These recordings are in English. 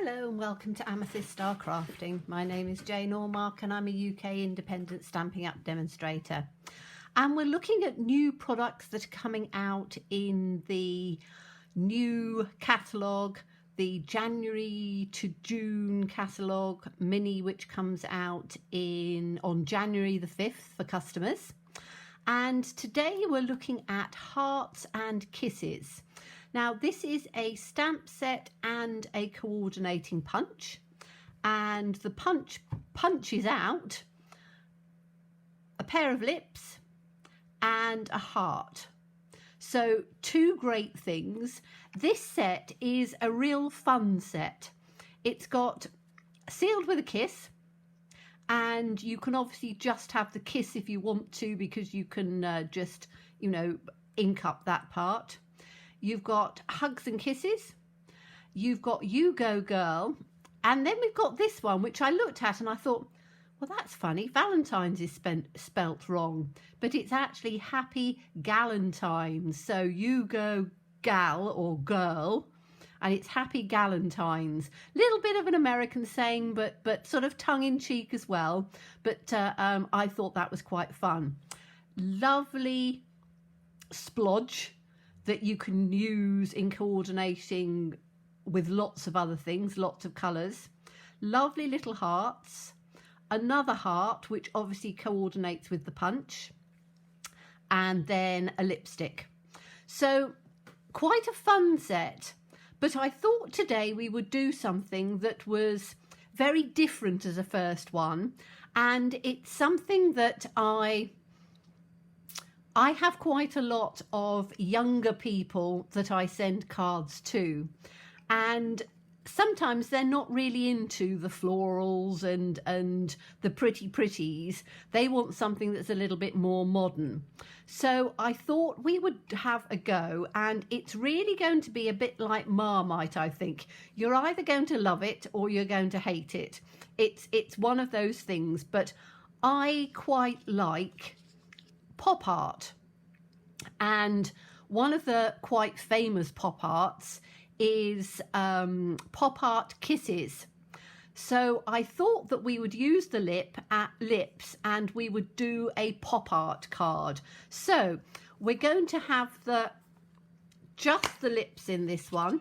Hello and welcome to Amethyst Star Crafting. My name is Jane Ormark and I'm a UK independent Stampin' Up demonstrator. And we're looking at new products that are coming out in the new catalogue, the January to June catalogue mini, which comes out on January the 5th for customers. And today we're looking at Hearts and Kisses. Now this is a stamp set and a coordinating punch, and the punch punches out a pair of lips and a heart. So two great things. This set is a real fun set. It's got sealed with a kiss, and you can obviously just have the kiss if you want to, because you can just, ink up that part. You've got Hugs and Kisses, you've got You Go Girl, and then we've got this one, which I looked at and I thought, well, that's funny. Valentine's is spelt wrong, but it's actually Happy Galentine's. So You Go Gal or Girl, and it's Happy Galentine's. Little bit of an American saying, but sort of tongue-in-cheek as well. But I thought that was quite fun. Lovely splodge that you can use in coordinating with lots of other things, lots of colours. Lovely little hearts, another heart which obviously coordinates with the punch, and then a lipstick. So quite a fun set, but I thought today we would do something that was very different as a first one, and it's something that I have quite a lot of younger people that I send cards to, and sometimes they're not really into the florals and the pretties. They want something that's a little bit more modern. So I thought we would have a go, and it's really going to be a bit like Marmite, I think. You're either going to love it or you're going to hate it. It's one of those things, but I quite like pop art, and one of the quite famous pop arts is Pop Art Kisses. So I thought that we would use the lips and we would do a pop art card. So we're going to have just the lips in this one.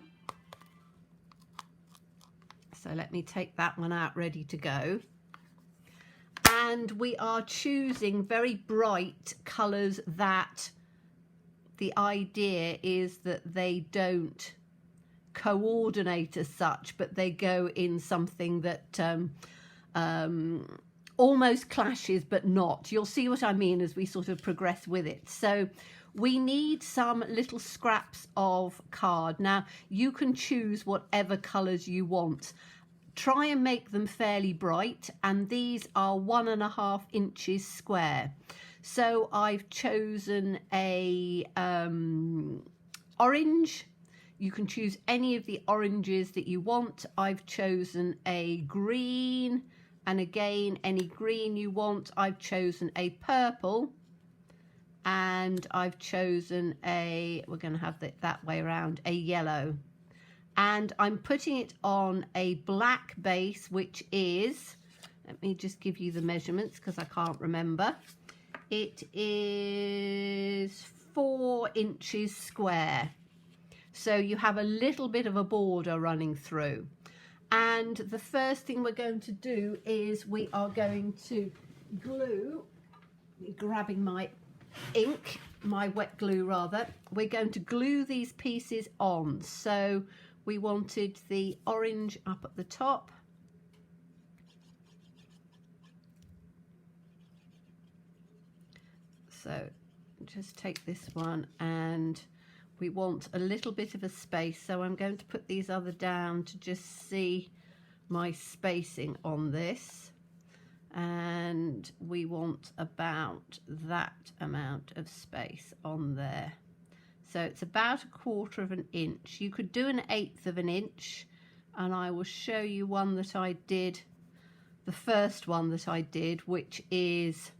So let me take that one out ready to go. And we are choosing very bright colours that the idea is that they don't coordinate as such, but they go in something that almost clashes but not. You'll see what I mean as we sort of progress with it. So we need some little scraps of card. Now you can choose whatever colours you want. Try and make them fairly bright, and these are 1.5 inches square. So I've chosen a orange. You can choose any of the oranges that you want. I've chosen a green, and again, any green you want. I've chosen a purple, and I've chosen we're going to have it that way around, a yellow. And I'm putting it on a black base, which is, let me just give you the measurements because I can't remember. It is 4 inches square. So you have a little bit of a border running through. And the first thing we're going to do is we are going to glue, grabbing my ink, my wet glue rather, we're going to glue these pieces on. So we wanted the orange up at the top. So just take this one, and we want a little bit of a space. So I'm going to put these other down to just see my spacing on this. And we want about that amount of space on there. So it's about 1/4 inch. You could do 1/8 of an inch, and I will show you one that I did, the first one that I did, which is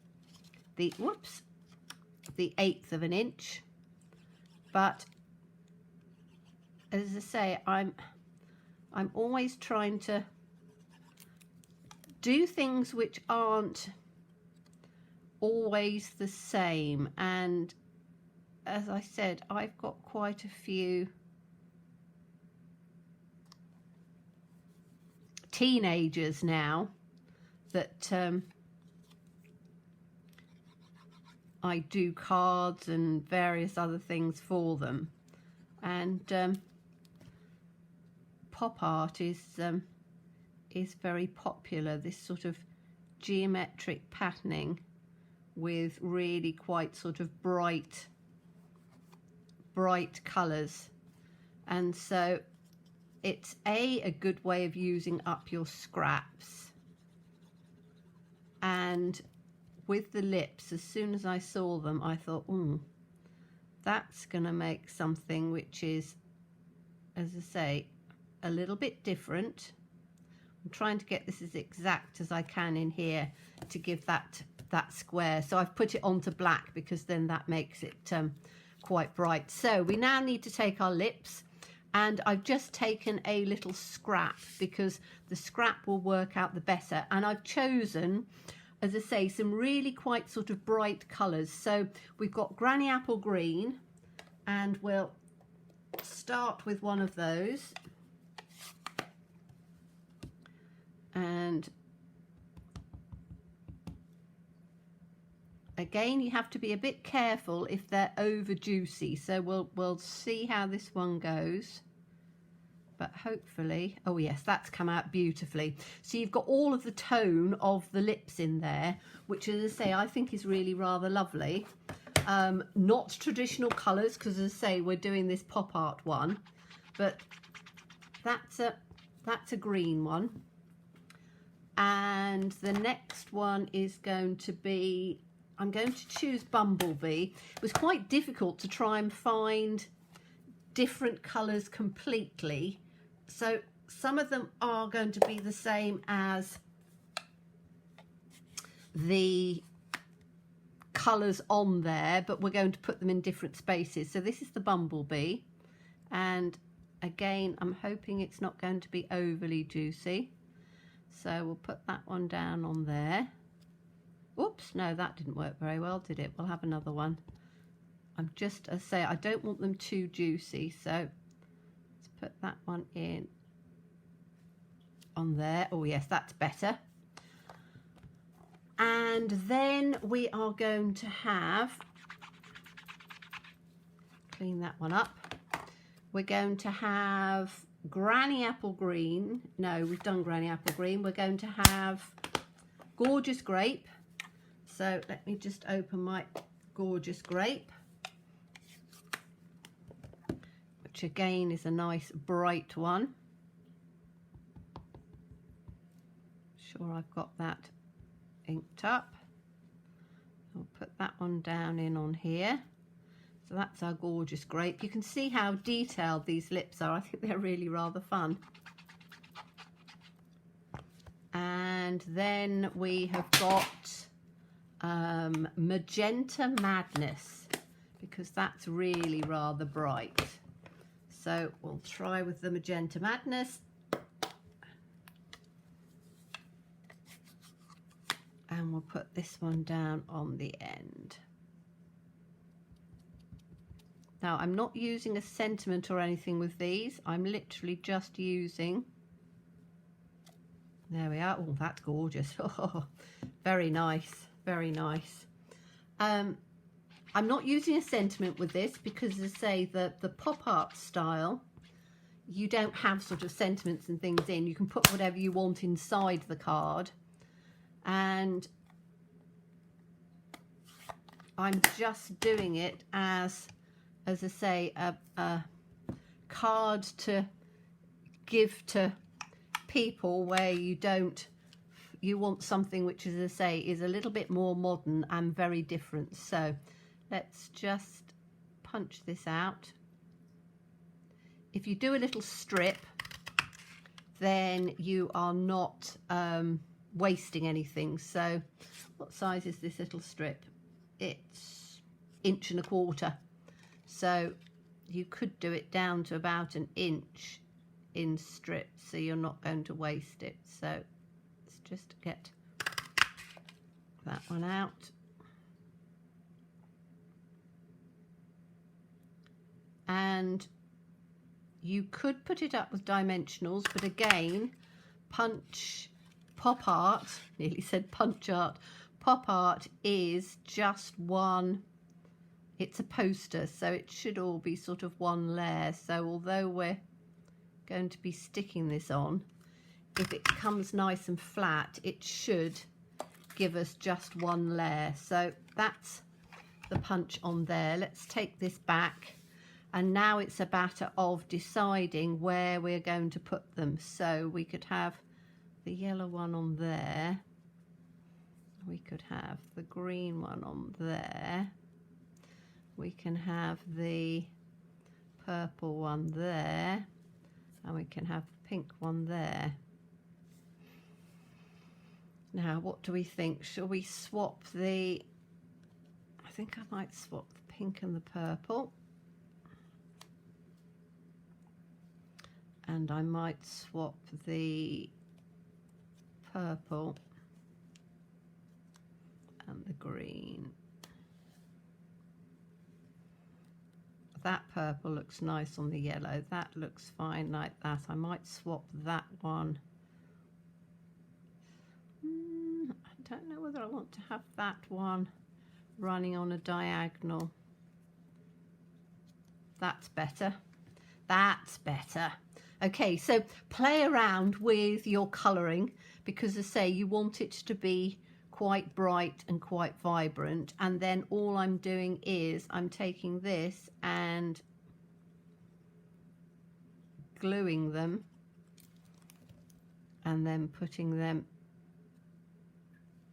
the 1/8 of an inch. But as I say, I'm always trying to do things which aren't always the same, and as I said, I've got quite a few teenagers now that I do cards and various other things for them, and pop art is very popular, this sort of geometric patterning with really quite sort of bright colours, and so it's a good way of using up your scraps. And with the lips, as soon as I saw them, I thought, that's gonna make something which is, as I say, a little bit different. I'm trying to get this as exact as I can in here to give that square. So I've put it onto black because then that makes it quite bright. So we now need to take our lips, and I've just taken a little scrap because the scrap will work out the better. And I've chosen, as I say, some really quite sort of bright colours. So we've got Granny Apple Green, and we'll start with one of those. And again, you have to be a bit careful if they're over juicy. So we'll see how this one goes. But hopefully, oh yes, that's come out beautifully. So you've got all of the tone of the lips in there, which, as I say, I think is really rather lovely. Not traditional colours, because as I say, we're doing this pop art one, but that's a green one. And the next one is going to be, I'm going to choose Bumblebee. It was quite difficult to try and find different colours completely. So some of them are going to be the same as the colours on there, but we're going to put them in different spaces. So this is the Bumblebee. And again, I'm hoping it's not going to be overly juicy. So we'll put that one down on there. Oops, no, that didn't work very well, did it? We'll have another one. I'm just, as I say, I don't want them too juicy, so let's put that one in on there. Oh yes, that's better. And then we are going to have, clean that one up. We're going to have Granny Apple Green. No, we've done Granny Apple Green. We're going to have Gorgeous Grape. So let me just open my Gorgeous Grape, which again is a nice bright one. Sure I've got that inked up. I'll put that one down in on here. So that's our Gorgeous Grape. You can see how detailed these lips are. I think they're really rather fun. And then we have got Magenta Madness, because that's really rather bright. So we'll try with the Magenta Madness. And we'll put this one down on the end. Now, I'm not using a sentiment or anything with these. I'm literally just using... There we are. Oh, that's gorgeous. Oh, very nice. Very nice. I'm not using a sentiment with this because, as I say, the pop art style, you don't have sort of sentiments and things in. You can put whatever you want inside the card. And I'm just doing it as I say, a card to give to people where you want something which, as I say, is a little bit more modern and very different. So let's just punch this out. If you do a little strip, then you are not wasting anything. So what size is this little strip? It's 1 1/4 inches. So you could do it down to about 1 inch in strips, so you're not going to waste it. So let's just get that one out. And you could put it up with dimensionals, but again, pop art, nearly said punch art, pop art is just one, it's a poster, so it should all be sort of one layer. So although we're going to be sticking this on, if it comes nice and flat, it should give us just one layer. So that's the punch on there. Let's take this back. And now it's a matter of deciding where we're going to put them. So we could have the yellow one on there. We could have the green one on there. We can have the purple one there. And we can have the pink one there. Now, what do we think? Shall we swap the... I think I might swap the pink and the purple. And I might swap the purple and the green. That purple looks nice on the yellow. That looks fine like that. I might swap that one. I don't know whether I want to have that one running on a diagonal. That's better. That's better. Okay, so play around with your colouring, because as I say, you want it to be quite bright and quite vibrant. And then all I'm doing is I'm taking this and gluing them and then putting them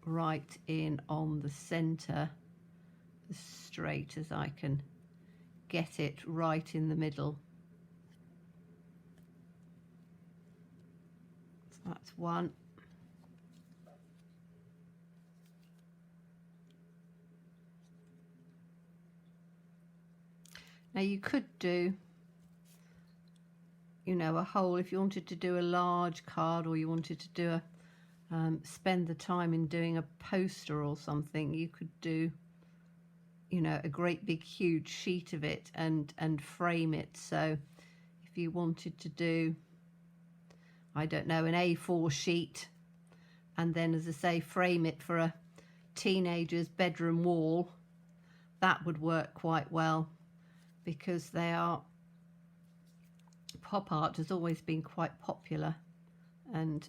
right in on the centre as straight as I can get it, right in the middle. That's one. Now you could do, you know, a whole, if you wanted to do a large card, or you wanted to do a, spend the time in doing a poster or something, you could do, you know, a great big huge sheet of it and frame it. So if you wanted to do, I don't know, an A4 sheet, and then, as I say, frame it for a teenager's bedroom wall, that would work quite well, because they are, pop art has always been quite popular, and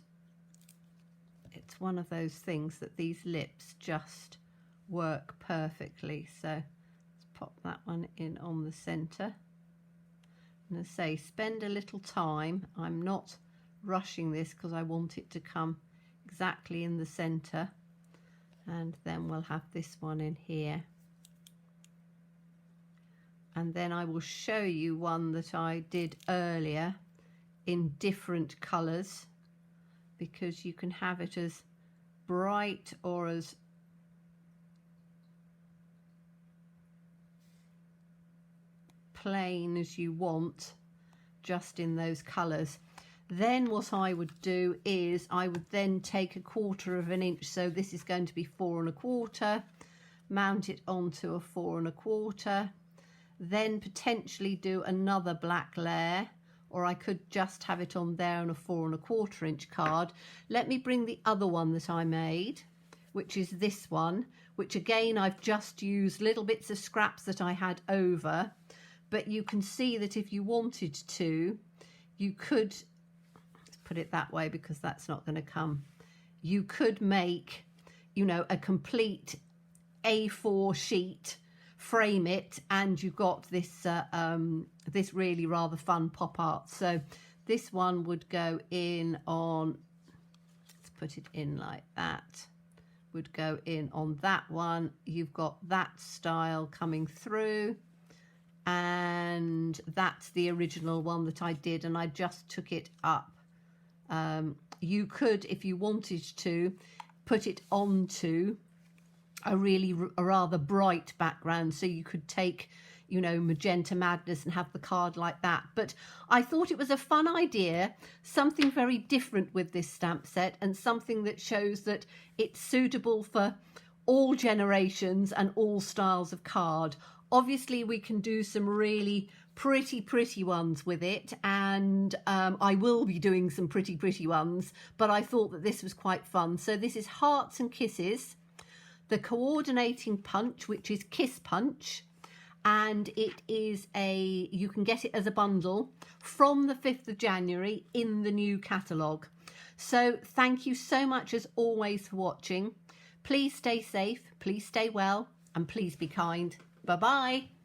it's one of those things that these lips just work perfectly. So let's pop that one in on the centre. And as I say, spend a little time. I'm not rushing this because I want it to come exactly in the centre, and then we'll have this one in here, and then I will show you one that I did earlier in different colours, because you can have it as bright or as plain as you want, just in those colours. Then what I would do is I would then take 1/4 of an inch, so this is going to be 4 1/4, mount it onto a 4 1/4, then potentially do another black layer, or I could just have it on there on a 4 1/4 inch card. Let me bring the other one that I made, which is this one, which again I've just used little bits of scraps that I had over, but you can see that if you wanted to, you could, put it that way because that's not going to come, you could make, you know, a complete A4 sheet, frame it, and you've got this this really rather fun pop art. So this one would go in on, let's put it in like that, would go in on that one. You've got that style coming through, and that's the original one that I did, and I just took it up. You could, if you wanted to, put it onto a rather bright background, so you could take, you know, Magenta Madness and have the card like that. But I thought it was a fun idea, something very different with this stamp set, and something that shows that it's suitable for all generations and all styles of card. Obviously, we can do some really pretty ones with it, and I will be doing some pretty ones, but I thought that this was quite fun. So this is Hearts and Kisses, the coordinating punch, which is Kiss Punch, and it is you can get it as a bundle from the 5th of January in the new catalogue. So thank you so much as always for watching. Please stay safe, please stay well, and please be kind. Bye bye.